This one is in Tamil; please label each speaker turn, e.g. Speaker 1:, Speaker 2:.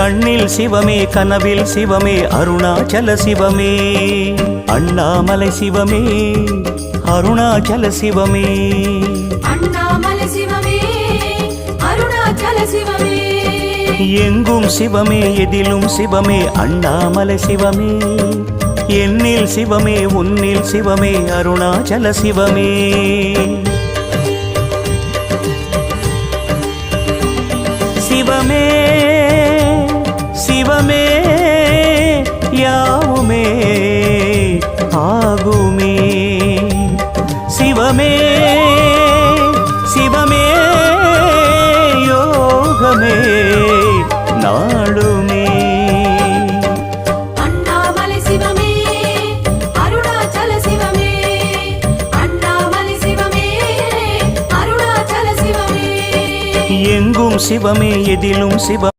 Speaker 1: கண்ணில் சிவமே கனவில் சிவமே அருணாச்சல சிவமே அண்ணாமலை சிவமே அருணாச்சல சிவமே
Speaker 2: அண்ணாமலை சிவமே அருணாச்சல சிவமே
Speaker 1: எங்கும் சிவமே எதிலும் சிவமே அண்ணாமலை சிவமே என்னில் சிவமே உன்னில் சிவமே அருணாச்சல சிவமே சிவமே சிவமே யாவுமே ஆகுமே சிவமே சிவமே யோகமே நாளுமே
Speaker 2: அண்ணாமலை சிவமே அருணாச்சல சிவமே அண்ணாமலை சிவமே அருணாச்சல சிவமே
Speaker 1: எங்கும் சிவமே எதிலும் சிவ